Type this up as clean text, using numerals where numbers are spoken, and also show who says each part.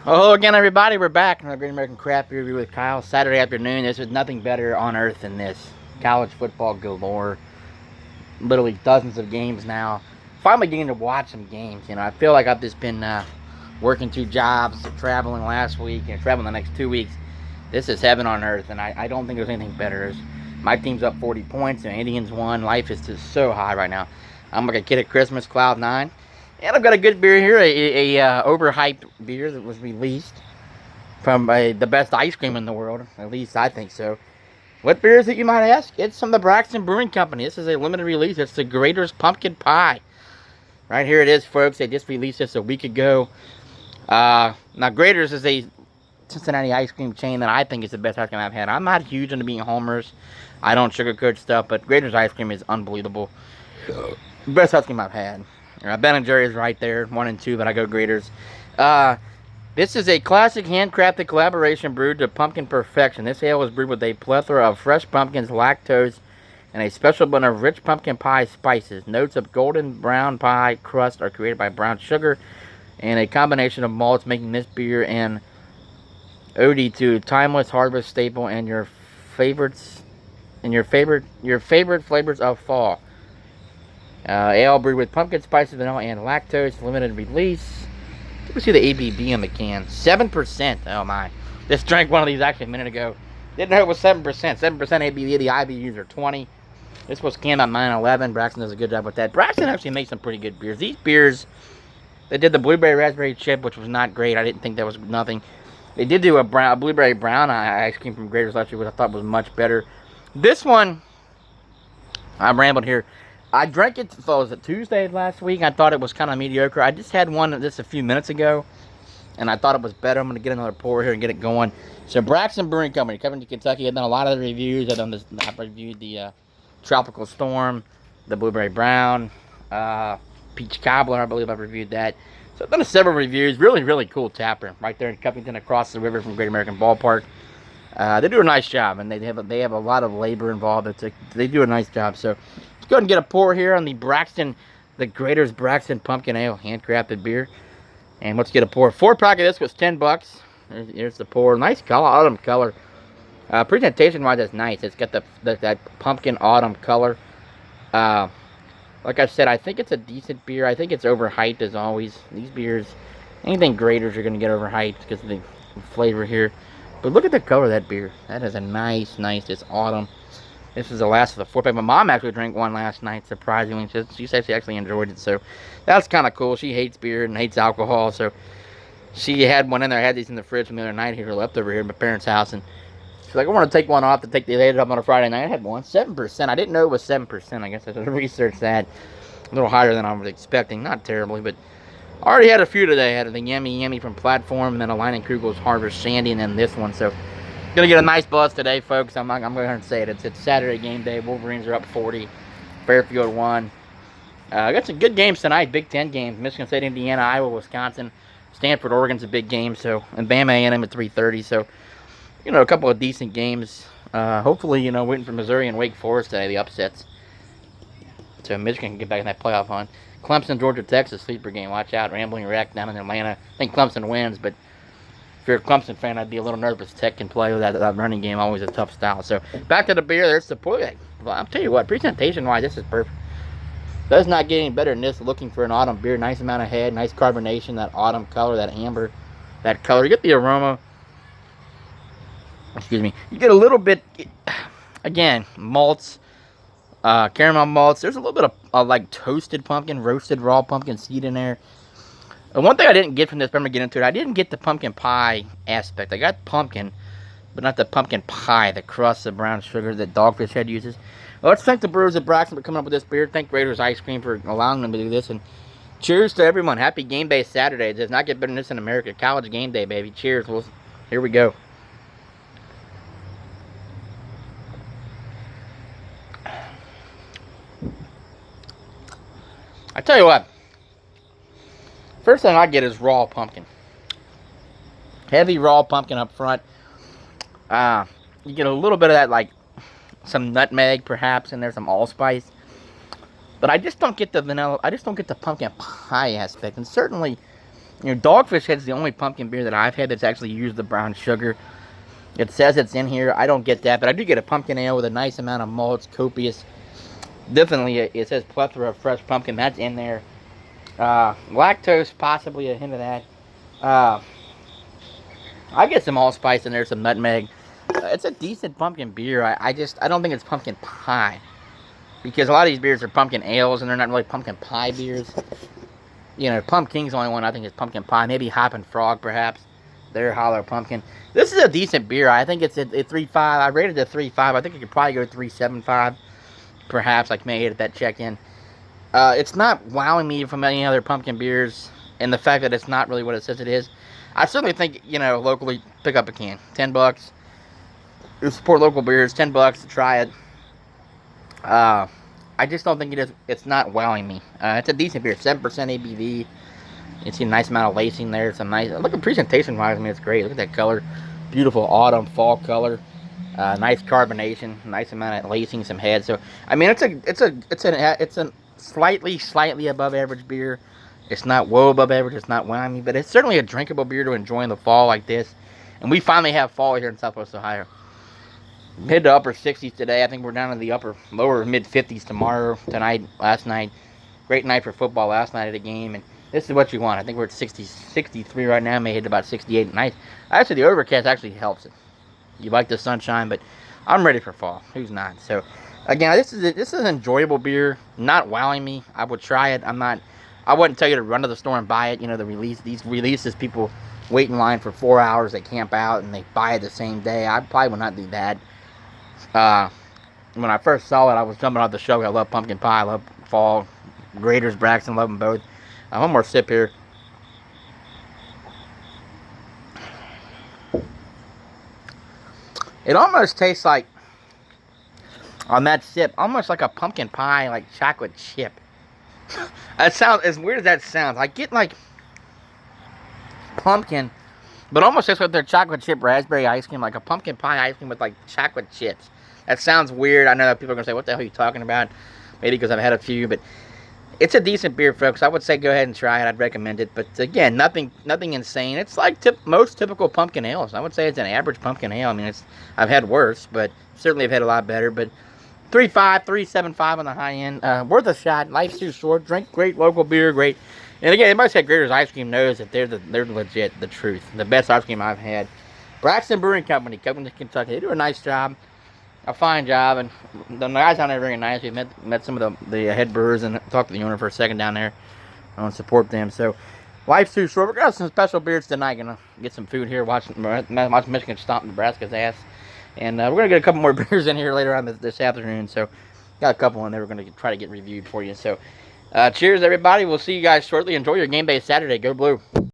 Speaker 1: Hello again, everybody. We're back in our Great American Craft Beer Review with Kyle. Saturday afternoon. This was nothing better on earth than this. College football galore. Literally dozens of games now. Finally getting to watch some games. I feel like I've just been working 2 jobs, traveling last week, and traveling the next 2 weeks. This is heaven on earth, and I don't think there's anything better. My team's up 40 points, the Indians won. Life is just so high right now. I'm like a kid at Christmas, Cloud 9. And I've got a good beer here, a overhyped beer that was released from the best ice cream in the world. At least I think so. What beer is it, you might ask? It's from the Braxton Brewing Company. This is a limited release. It's the Grater's Pumpkin Pie. Right here it is, folks. They just released this a week ago. Now, Grater's is a Cincinnati ice cream chain that I think is the best ice cream I've had. I'm not huge into being homers. I don't sugarcoat stuff, but Grater's ice cream is unbelievable. Best ice cream I've had. Ben and Jerry's right there, 1 and 2, but I go Grater's. This is a classic handcrafted collaboration brewed to pumpkin perfection. This ale was brewed with a plethora of fresh pumpkins, lactose, and a special blend of rich pumpkin pie spices. Notes of golden brown pie crust are created by brown sugar and a combination of malts, making this beer an ode to timeless harvest staple and your favorite flavors of fall. Ale brewed with pumpkin spices, vanilla, and lactose. Limited release. You can see the ABV on the can. 7%. Oh my. Just drank one of these actually a minute ago. Didn't know it was 7%. 7% ABV. The IBUs are 20. This was canned on 9/11. Braxton does a good job with that. Braxton actually makes some pretty good beers. These beers, they did the blueberry raspberry chip, which was not great. I didn't think that was nothing. They did do a blueberry brown ice cream from Grater's last year, which I thought was much better. This one, I'm rambling here. I drank it, was it Tuesday last week? I thought it was kind of mediocre. I just had one just a few minutes ago, and I thought it was better. I'm going to get another pour here and get it going. So, Braxton Brewing Company, coming to Kentucky. I've done a lot of the reviews. I've reviewed the Tropical Storm, the Blueberry Brown, Peach Cobbler, I believe I've reviewed that. So, I've done several reviews. Really, really cool tapper right there in Covington across the river from Great American Ballpark. They do a nice job, and they have a lot of labor involved. They do a nice job. So, let's go ahead and get a pour here on the Grater's Braxton Pumpkin Ale handcrafted beer. And let's get a pour. 4-pack of this was $10. Here's the pour. Nice color, autumn color. Presentation-wise, that's nice. It's got that pumpkin autumn color. Like I said, I think it's a decent beer. I think it's overhyped as always. These beers, anything Grater's, you're going to get overhyped because of the flavor here. But look at the color of that beer. That is a nice, it's autumn. This is the last of the 4-pack. My mom actually drank one last night, surprisingly. She said she actually enjoyed it, so that's kind of cool. She hates beer and hates alcohol, so she had one in there. I had these in the fridge from the other night here, left over here at my parents' house, and she's like, I want to take one off to take the later up on a Friday night. I had one. 7%. I didn't know it was 7%. I guess I should research that. A little higher than I was expecting. Not terribly, but I already had a few today. I had the Yummy from Platform, and then a Leinenkugels Harvest Sandy, and then this one. So, gonna get a nice buzz today, folks. I'm going to say it. It's Saturday game day. Wolverines are up 40. Fairfield won. Got some good games tonight. Big Ten games. Michigan State, Indiana, Iowa, Wisconsin. Stanford, Oregon's a big game. So, and Bama A&M at 3:30. So, a couple of decent games. Hopefully, waiting for Missouri and Wake Forest today, the upsets. So Michigan can get back in that playoff hunt. Clemson, Georgia, Texas, sleeper game. Watch out. Rambling Wreck down in Atlanta. I think Clemson wins, but if you're a Clemson fan, I'd be a little nervous. Tech can play with that running game. Always a tough style. So back to the beer. There's the pour. Well, I'll tell you what, presentation-wise, this is perfect. Does not get any better than this. Looking for an autumn beer. Nice amount of head. Nice carbonation. That autumn color. That amber. That color. You get the aroma. Excuse me. You get a little bit, again, malts. Caramel malts. There's a little bit of like toasted pumpkin, roasted raw pumpkin seed in there. And one thing I didn't get from this, but I'm going to get into it, I didn't get the pumpkin pie aspect. I got pumpkin, but not the pumpkin pie, the crust, the brown sugar that Dogfish Head uses. Well, let's thank the brewers at Braxton for coming up with this beer. Thank Grater's Ice Cream for allowing them to do this. And cheers to everyone. Happy game day Saturday. It does not get better than this in America. College game day, baby. Cheers. Here we go. I tell you what, first thing I get is raw pumpkin. Heavy raw pumpkin up front. You get a little bit of that, like some nutmeg perhaps, and there's some allspice. But I just don't get the vanilla. I just don't get the pumpkin pie aspect. And certainly, You know, Dogfish Head's the only pumpkin beer that I've had that's actually used the brown sugar. It says it's in here. I don't get that, but I do get a pumpkin ale with a nice amount of malts, copious. Definitely, it says plethora of fresh pumpkin. That's in there. Lactose, possibly a hint of that. I get some allspice in there, some nutmeg. It's a decent pumpkin beer. I don't think it's pumpkin pie. Because a lot of these beers are pumpkin ales, and they're not really pumpkin pie beers. You know, Pumpkin's the only one I think is pumpkin pie. Maybe Hop and Frog, perhaps. They're hollow pumpkin. This is a decent beer. I think it's a 3.5. I rated it a 3.5. I think it could probably go 3.75. Perhaps, like may hit at that check-in. It's not wowing me from any other pumpkin beers. And the fact that it's not really what it says it is. I certainly think, you know, locally, pick up a can. $10. You support local beers. $10 to try it. I just don't think it is. It's not wowing me. It's a decent beer. 7% ABV. You see a nice amount of lacing there. It's a nice. Look at presentation-wise. I mean, it's great. Look at that color. Beautiful autumn, fall color. Nice carbonation. Nice amount of lacing. Some head. So I mean, it's a slightly above average beer. It's not whoa above average. It's not wowing me, but it's certainly a drinkable beer to enjoy in the fall like this. And we finally have fall here in Southwest Ohio. Mid to upper 60s today. I think we're down to the lower mid 50s tomorrow, tonight, last night. Great night for football last night at a game. And this is what you want. I think we're at 63 right now. May hit about 68 at night. Actually, the overcast actually helps it. You like the sunshine, but I'm ready for fall. Who's not? So, again, this is an enjoyable beer. Not wowing me. I would try it. I wouldn't tell you to run to the store and buy it. You know, these releases, people wait in line for 4 hours. They camp out and they buy it the same day. I probably would not do that. When I first saw it, I was jumping off the show. I love pumpkin pie. I love fall. Graders, Braxton, love them both. One more sip here. It almost tastes like, on that sip, almost like a pumpkin pie, like chocolate chip. That sounds, as weird as that sounds, I get like pumpkin, but almost just with their chocolate chip raspberry ice cream, like a pumpkin pie ice cream with like chocolate chips. That sounds weird. I know that people are going to say, what the hell are you talking about? Maybe because I've had a few, but it's a decent beer, folks. I would say go ahead and try it. I'd recommend it. But again, nothing insane. It's like most typical pumpkin ales. I would say it's an average pumpkin ale. I mean, I've had worse, but certainly I've had a lot better. But 3.5, 3.75 on the high end. Worth a shot. Life's too short. Drink great local beer. Great. And again, anybody said Grader's Ice Cream knows that they're legit, the truth. The best ice cream I've had. Braxton Brewing Company, Kentucky. They do a nice job. A fine job, and the guys down there are very nice. We met some of the head brewers and talked to the owner for a second down there. I want to support them. So, life's too short. We're going to have some special beers tonight. Going to get some food here, watch Michigan stomp Nebraska's ass. And we're going to get a couple more beers in here later on this afternoon. So, got a couple in there we're going to try to get reviewed for you. So, cheers, everybody. We'll see you guys shortly. Enjoy your game day Saturday. Go Blue.